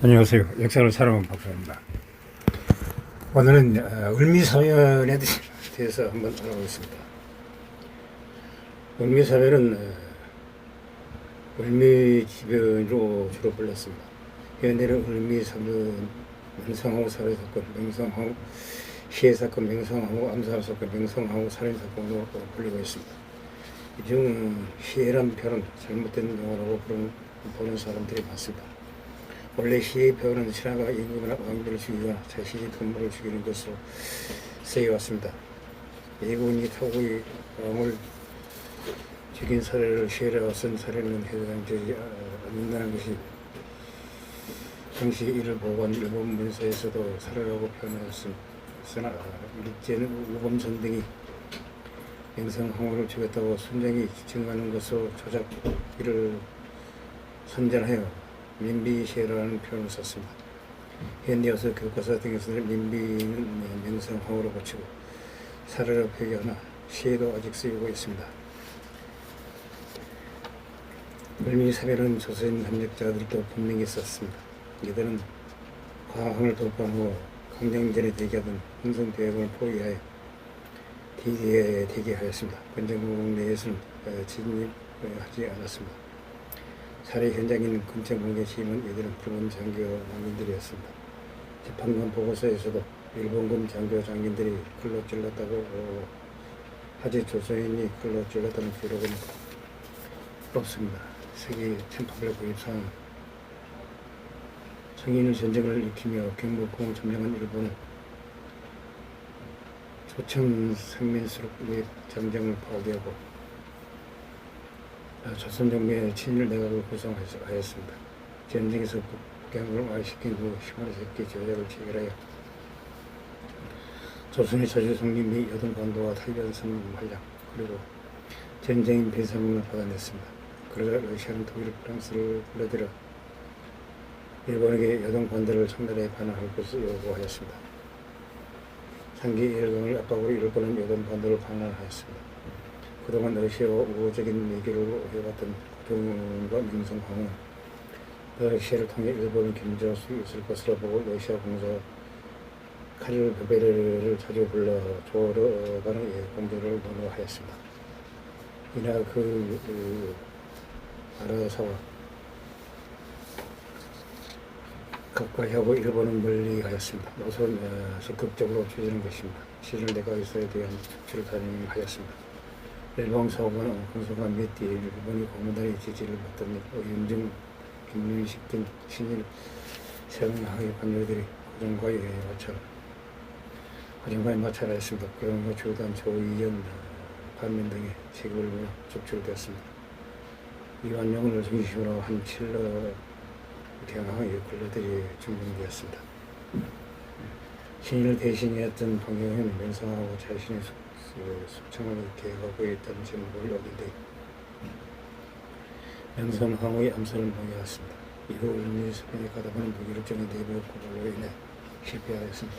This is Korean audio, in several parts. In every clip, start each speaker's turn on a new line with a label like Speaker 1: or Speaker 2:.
Speaker 1: 안녕하세요. 역사를 살아온 박사입니다. 오늘은 을미사변에 대해서 한번 알아보겠습니다. 을미사변은 을미지변으로 주로 불렸습니다. 현대는 을미사변, 명성하고 살해사건, 명성하고 시해사건, 명성하고 암살사건, 명성하고 살인사건으로 불리고 있습니다. 이 중 시해란 표현은 잘못된 용어라고 보는 사람들이 많습니다. 원래 시의 표현은 신하가 임금이나 왕비를 죽이거나 자신이 동물을 죽이는 것으로 쓰여왔습니다. 예군이 타국의 왕을 죽인 사례를 시해라고 쓴 사례는 해당되지 않는다는 것이 당시 이를 보고한 일본 문서에서도 사례라고 표현하였으나 일제는 우범선 등이 명성황후를 죽였다고 순정이 증언하는 것으로 조작 이를 선전하여 민비시해라는 표현을 썼습니다. 현대어서 교과서 등에서는 민비는 명성황후로 고치고 사례로 표기하나 시해도 아직 쓰이고 있습니다. 을미사변은 조선 협력자들도 분명히 썼습니다. 이들은 화항을 돌파하고 강경전에 대기하던 흥성대학을 포위하여 대기하였습니다. 권정국 내에서는 진입하지 않았습니다. 살해 현장인 금천공개 시임은 이들은 일본 장교 장인들이었습니다. 재판관 보고서에서도 일본군 장교 장인들이 칼로 찔렀다고 하지 조선인이 칼로 찔렀다는 기록은 없습니다. 세기 1894년 성인의 전쟁을 일으키며 경복궁을 점령한 일본은 조청 상민수록 장정을 파괴하고 조선정부의 친일 내각을 구성하였습니다. 전쟁에서 북경을 와해시킨 후 시마르세키 조약을 체결하여 조선의 자주 성립 및 여동관도와 탈변선 활약 그리고 전쟁인 배상금을 받아냈습니다. 그러자 러시아는 독일, 프랑스를 불러들여 일본에게 여동관도를 청나라에 반환할 것을 요구하였습니다. 상기 일본을 압박으로 일본은 여동관도를 반환하였습니다. 그동안 러시아와 우호적인 외교를 해왔던 고종과 명성황후는 러시아를 통해 일본을 견제할 수 있을 것으로 보고 러시아 공사 카릴 베베르를 자주 불러 조르간의 공조를 논의하였습니다. 이나 아라사와 가까이하고 일본은 멀리하였습니다. 우선 적극적으로 추진한 것입니다. 친일 내각에서에 대한 조치를 단행하였습니다. 일본 사업은 공소관 및 일본이 고문단의 지지를 받던 윤중, 김윤식 등 친일 세력의 관료들이 고종과에 마찰하였습니다. 고종과 조단, 조의연, 반면 등의 책임을 물어 족출되었습니다. 이완용을 중심으로 한 칠러 대항의 관료들이 중정되었습니다. 친일 대신이었던 방영은 명성하고 자신의 숙청을 계획하고 있다는 제목을 어긴데 명성황후의 암살을 방해했습니다. 이후 을미사변에 가담하는 무기력적인 내부 고발로 인해 실패하였습니다.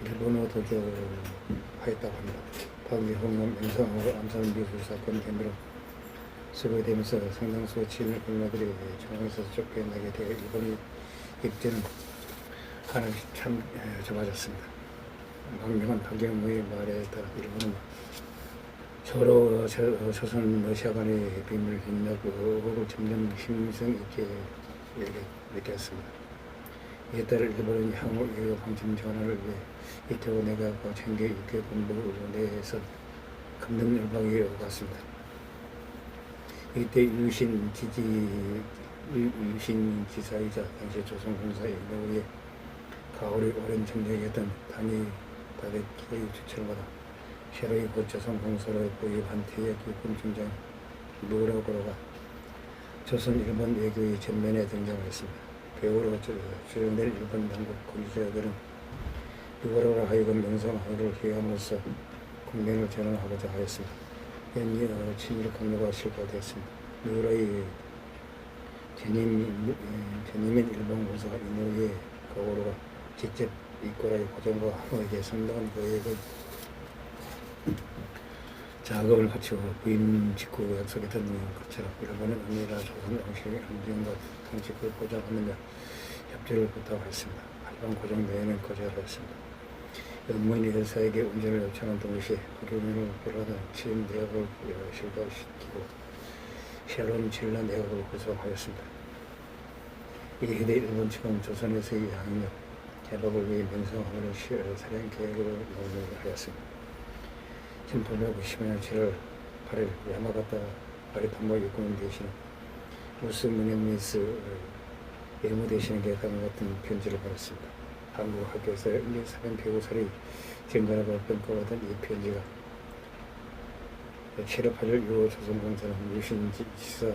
Speaker 1: 일본어 도주하였다고 합니다. 박미홍은 명성황후 암살 미술 사건 혐의로 수배되면서 상당수 친일 군사들이 중앙에서 쫓겨나게 되어 일본의 입지는 하나씩 참 좁아졌습니다. 박명은 박영무의 말에 따라 일본은 서로 조선 러시아 간의 비밀 협력 의혹을 점점 심성 있게 느꼈습니다. 이에 따라 일본은 향후 외교 방침 전환을 위해 이태원 내각과 청계 육교 본부 내에서 감정열방이 오갔습니다. 이때 유신 지사이자 당시 조선공사 이노우의 가을의 오랜 정쟁이었던 단위 다대기의 추천을 받아 새로이 조선공사를 보유한 태역기군 중장 누라고로가 조선 일본 외교의 전면에 등장했습니다. 배우로 주연된 일본 양국 군사들은 누라고로 하여금 명성황후를 회함으로써 국면을 전환하고자 하였습니다. 연이어 친일 강요가 실패되었습니다. 누라의 전임인 일본 공사가 이노우의 가오로가 직접 이꼬라의 고종과 황후에게 상당한 거액을 자금을 바치고 부임 직후 약속했던 것처럼 일본은 은밀한 조선 왕실의 안정과 통치를 보장하느냐 협조를 부탁하였습니다. 하지만 고정 내에는 거절하였습니다. 연문이 회사에게 운전을 요청한 동시에 박용민을 목표로 취임 내역을 실각시키고 샬롬 진라 내역을 구성하였습니다. 이에 대해 일본 측은 조선에서의 양력 개박을 위해 명성하는 사령 계획을 논의하였습니다. 1895년 7월 8일 야마가타 아리타모 육군 대신 무스 무네미스 외무 대신에게 다음과 같은 편지를 받았습니다. 한국 학교에서 사변 배우설이 증가라고 평가받은 이 편지가 7월 8일 이후 조선공사는 유신지사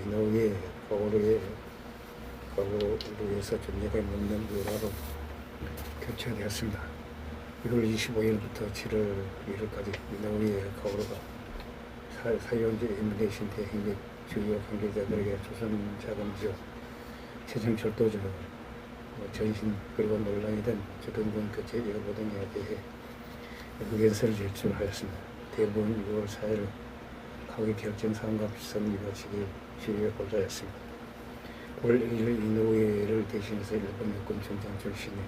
Speaker 1: 이노우의 과거로에서 존재가 없는 유라로 교체되었습니다. 6월 25일부터 7월 1일까지 이노우의 과거로가 사유원지 외무 대신 대행및 주요 관계자들에게 조선 자금지역 세정철도적 전신 그리고 논란이 된 주둔군 교체 여부 등에 대해 의견서를 제출하였습니다. 대부분 6월 4일 가기 결정 사항과 비슷한 이바치기 지휘에 고자였습니다. 올 1일 이노우에를 대신해서 일본 육군 중장 출신의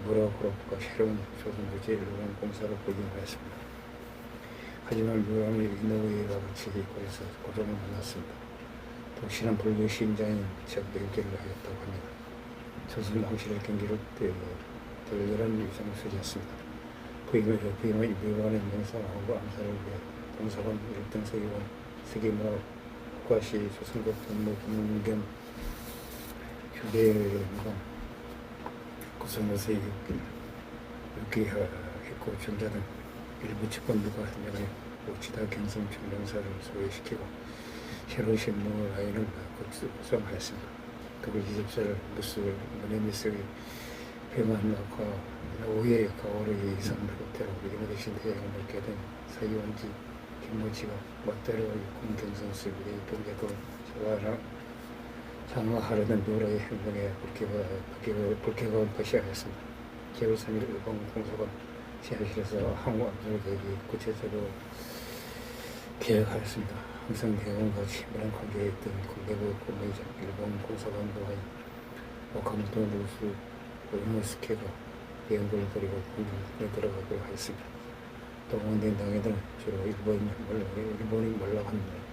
Speaker 1: 무라코로프가 새로운 조선주재 일본 공사를 보임하였습니다. 하지만 묘함이 이노우에와 같이 고려해서 고종을 만났습니다. 독실한 불교 신자인 적 연결을 하였다고 합니다. 조선 왕실의 경기를 덜덜한 위상을 수리했습니다. 부임은 묘함의 명상하고 암살을 위해 동사관 1등 서기관 서기무라 국가시 조선국 법무부문경 휴대무관 구성에서 육기했고 전자 등 일부 측근들과 한명의 오치다 경성 총명사를 소외시키고 새로운 신문 라인을 구성하였습니다. 그걸 기습사를 무네미스의 회만과 오해의 가오르의 이상을 호텔하고 이모 대신 대행을 맡게 된 사이원지 김모치가 멋대로 육군 경성수비의 경제도 장화하려는 노라의 행동에 불쾌감을 표시하였습니다. 개월 3일 일본 공사관 지하실에서 항우 압수를 구체적으로 계획하였습니다. 항상 대원과 친밀한 관계에 있던 군대부 공무이자 일본 공사관과의 오카모토 루스 오이노스케가 대응을 드리고 군에 들어가기로 하였습니다. 동원된 당에는 주로 일본이 몰락한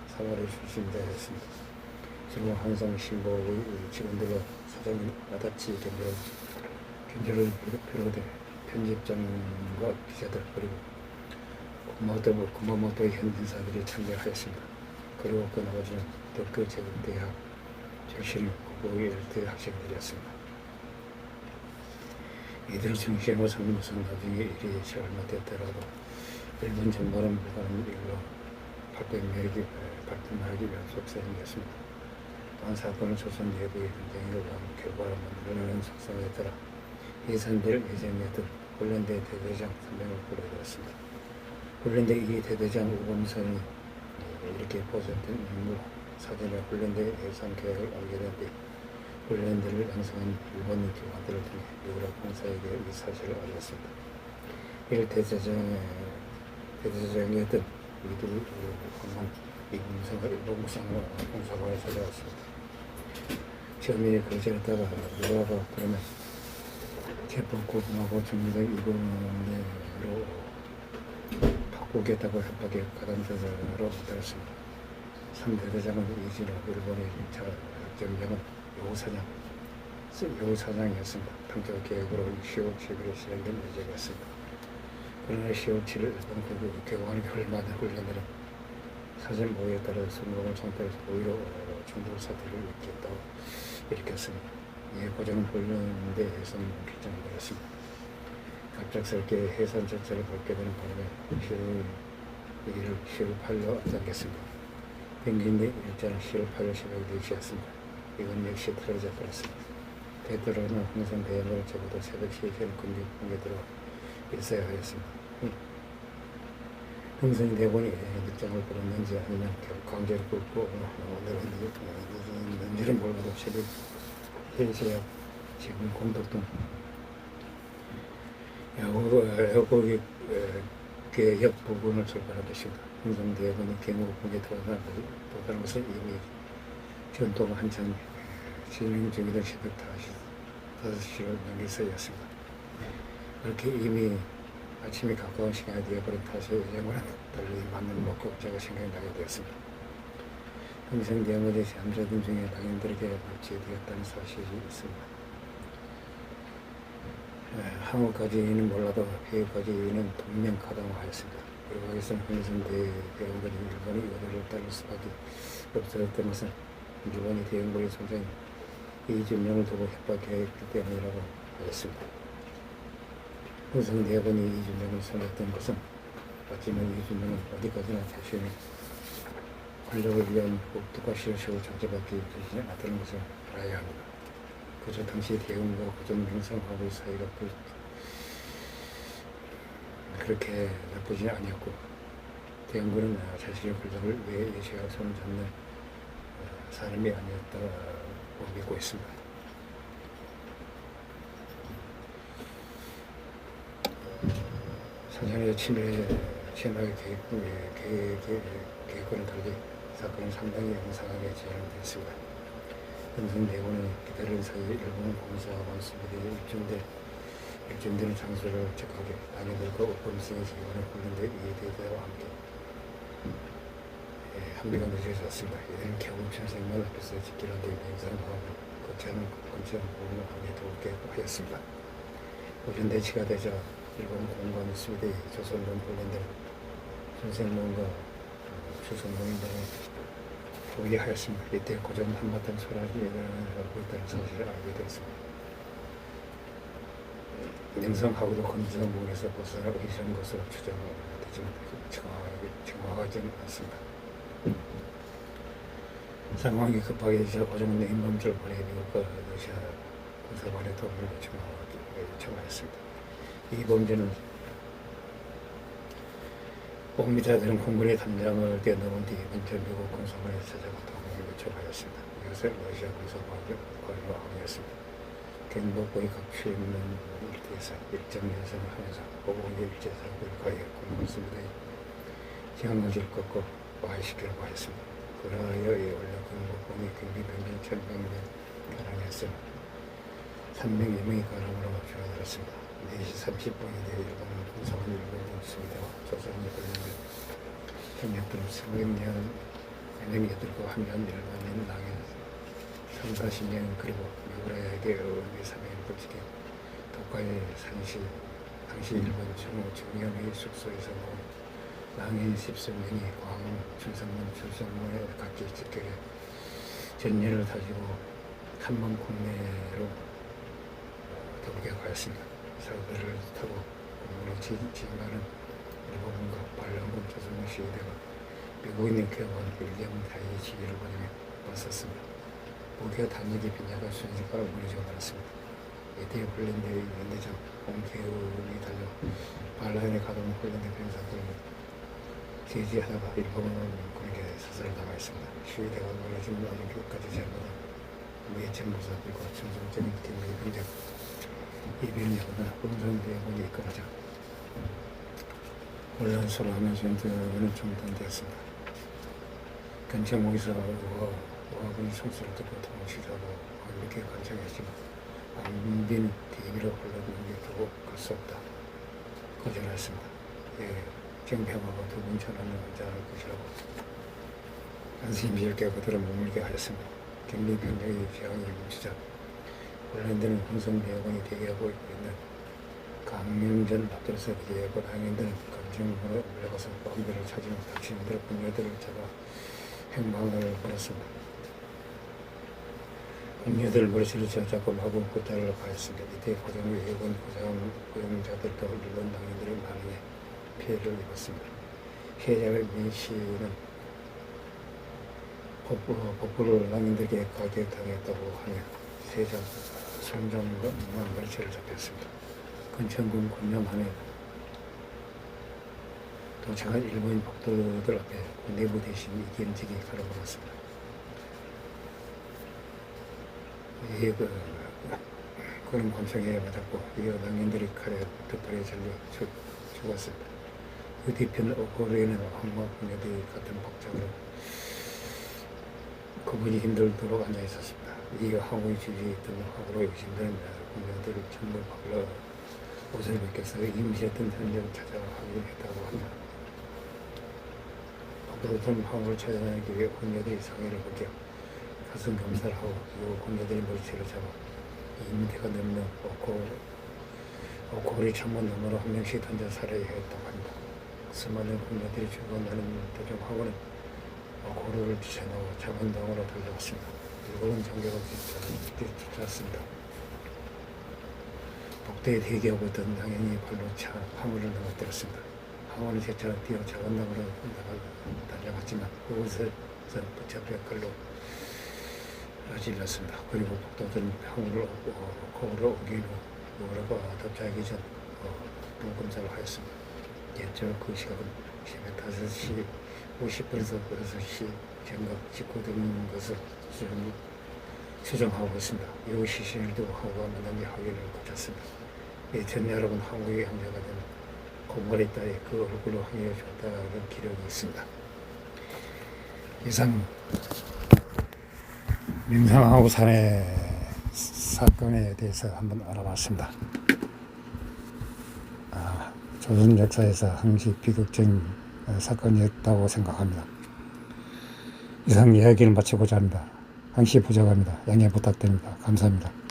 Speaker 1: 사마리 출신자였습니다. 주로 한성 신보의 직원들과 사장인 아다치 견제를 비롯해 편집장과 기자들 그리고 구마모토의 현지사들이 참여하였습니다. 그리고 그 나머지는 도쿄 제국대학 출신 국보의 엘ite 학생들이었습니다. 이들 중심으로 상무선 나중에 일이 잘못됐더라도 일본 정말은 불가능한 일로 발전하기 위한 속셈이었습니다. 또한 사건은 조선 내부의 전쟁에 의한 결과로 만들어내는 속성에 따라 예산될 예정이었던 훈련대 대대장 300을 보내드렸습니다. 훈련대 이 대대장 우범선이 이렇게 보존된 인물 사전에 훈련대 예산 계획을 알게 된 뒤 훈련대를 양성한 일본 기관들을 통해 유라 공사에게 이 사실을 알렸습니다. 일 대대장이었던 이들을 방문 이공사가 일본 공사관에 찾아왔습니다. 처음에 거절했다가 유라가 그러면 재판고등하고 정리된 일본으로 바꾸겠다고 협박에 가담자로 들었습니다. 3대대장은 이진호 일본의 정경은 요사장이었습니다. 당초 계획으로 10월 10일에 실행된 예정이었습니다. 그러나 10월 7일 일본 개공하는 얼마나 훈련들은 사전 모의에 따라 성공을 상태에서 오히려 중도 사태를 일으켰습니다. 이에 고정 훈련대 해산 결정을 내렸습니다. 갑작스럽게 해산 절차를 밟게 되는 바람에 10월 8일로 앞당겼습니다. 평균 일자는 10월 8일 새벽 4시였습니다. 이건 역시 틀어져 버렸습니다. 되도록이면 항상 대응을 적어도 새벽 3시에는 군대 들어 있어야 하였습니다. 흥선 대본이 일정을 벌였는지 아니면 강제로 끌고 오늘은 늦는지는 몰라도 새벽 3시에 지금 공덕동 야구의 계역 부분을 출발한 것입니다. 흥선 대본이 경호국에 도달한 것은 이미 전도가 한창 진행 중이던 새벽 5시를 넘겼어였습니다. 그렇게 이미 아침이 가까운 시간이 되어버린 탓에 의정부는 달리 맞는 목격자가 생각나게 되었습니다. 흥성대원군이 잠자던 중에 당인들에게 박제되었다는 사실이 있습니다. 항우까지는 몰라도 회유까지는 분명가담하였습니다. 여기서는 흥성대원군이 일본의 의도를 따를 수밖에 없었던 것은 일본이 대원군의 총장 이준명을 두고 협박했기 때문이라고 하였습니다. 흥성대원군이 이준명을 살렸던 것은 어찌면 이준명은 어디까지나 자신의 권력을 위한 복두가 실효적으로 존재밖에 되지 않았다는 것을 알아야 합니다. 그저 당시 대원과 고종 명성하고의 사이가 그렇게 나쁘지 아니었고 대원군은 자신의 권력을 위해 예시가 손을 잡는 사람이 아니었다고 믿고 있습니다. 사전에 침략의 계획과는 달리 사건은 상당히 영상하게 진행되었습니다. 흥성대원이 기다리는 사이에 일본 공사관 수비대에 일준되는 장소를 적하게 당인들과 옥범승의 지원을 훈련대 이해대대와 함께 한비가 늦어졌습니다. 이들은 겨우 천생만 앞에서 지키는 데 명상하고 거치하는 부분을 하게 도울게 하였습니다. 오전 대치가 되자 일본 공관 수비대의 조선군 훈련대는 선생님과 추선군들을 포기하였습니다. 이때 고종 한바탕 소란이 일어나고 있다는 사실을 알게 되었습니다. 명성하고도 건조문에서 벗어나 의심한 것으로 추정되지만 정확하지는 않습니다. 상황이 급하게지자 고종은 임범주를 보내 미국과 러시아 군사관의 도움을 요청하였습니다. 이 범죄는 옥미자들은 공군의 담장을 뛰어넘은 뒤 먼저 미국 군사관에 찾아가 도움을 요청하였습니다. 이것을 러시아 군사관으로 항의했습니다. 경복부의 각취 있는 일대에서 일정 연습을 하면서 오공의 일제사고를 가해 공군수부대의 지향문지를 꺾고 와해시키려고 하였습니다. 그러하여에 올라 경복부의 경비병력 1000명을 가랑했으나 302명이 가랑으로 줄어들었습니다. 4시 30분이 되어 일본 군사관 일본 수비대와 조선이 걸리는 경력들은 성경령 명령들과 함께한 일본인 낭인 30-40년 그리고 미국에게 의미 사명을 붙이게 독과의 당시 일본 중령의 숙소에서 모은 낭인 10수명이 광 충성문 출성문에 각기 직격에 전열을 다지고 한번 국내로 돌격하였습니다. 사우들을 타고 공군을 진가는 일본군과 반란군 조선군 시위대가 미국인의 개원 일경 다의 지휘를 받으며 맞섰습니다. 무기와 단역의 빈야가 순식간에 무너져 말았습니다. 이때 훈련대의 연대장 홍계훈이 달려 반란에 가둬온 훈련대 병사들을 제지하다가 일본군에게 사살을 당하였습니다. 시위대가 놀라지는 아직 끝까지 제거한 무예 참모사들과 충성적인 경력의 병력 이변이거나 흥성대원군이 이끌어져 혼란스러워하면서 전투는 중단되었습니다. 견청공에서 우화군이 성수를 듣고 도망치자고 완벽히 간청했지만 안빈 대비로 흘러들게 두고 갈 수 없다. 거절했습니다. 정평하고 두 분 전하는 원자할 것이라고 안심스럽게 그들을 머물게 하였습니다. 경비병력의 저항이 멈추자 혼란되는 흥성대원군이 대기하고 있는 강명전 앞들어서 대기하고 당인들은 감정으로 올라가서 마음대로 찾으며 당신들 군녀들을 잡아 행방을 벌였습니다. 군녀들 머리채를 잡고 마구 구타를 가했습니다. 이때 고종의 일본 고용자들도 일본 당인들의 반응에 피해를 입었습니다. 피해자의 민씨는 복부를 당인들에게 가격당했다고 하며 세자 손정과 머리채를 잡혔습니다. 근천군 군령 안에 도착한 일본인 복도들 앞에 내부 대신 이견직이 가로막았습니다. 그런 관청에 맞았고 이어 당인들이 칼에 깃발에 잘려 죽었습니다. 그 뒤편 오코리에는 황마 군녀들이 같은 복장으로 그분이 힘들도록 앉아 있었습니다. 이 항우의 지지에 있던 항우로 의심되는 공녀들을 전부 발라 옷을 벗겨서 임시했던 현장을 찾아 확인했다고 한다. 앞으로는 항우를 찾아내기 위해 공녀들이 상해를 벗겨 가슴 검사를 하고 그리고 공녀들이 머리채를 잡아 2m가 넘는 오코리 창문 너머로 한 명씩 던져 살해했다고 한다. 수많은 공녀들이 죽어나는 도중 항우는 오코리를 뒤쳐나와 창문동으로 달려왔습니다. 일본은 장교가 뒤쫓았습니다. 복도에 대기하고 있던 당연히 발로 차 화물을 넘어뜨렸습니다. 항우는 재차 뛰어 작은당으로 달려갔지만 그곳에서 붙잡혀 칼로 찔렀습니다. 그리고 복도들은 항우를 거울을 옮기고 뭐라고 도착하기 전 눈검사를 하였습니다. 옛적 그 시각은 새벽 5시 50분에서 6시 정각 직후 되는 것을 수정하고 있습니다. 이후 시신을 두고 항우가 만난지 확인을 거쳤습니다. 전 여러분 항우의 형제가 된 공갈의 딸이 그 얼굴로 항의해 줬다는 기록이 있습니다. 이상 명상항우 살해 사건에 대해서 한번 알아봤습니다. 조선 역사에서 항시 비극적인 사건이었다고 생각합니다. 이상 이야기를 마치고자 합니다. 항시 부족합니다. 양해 부탁드립니다. 감사합니다.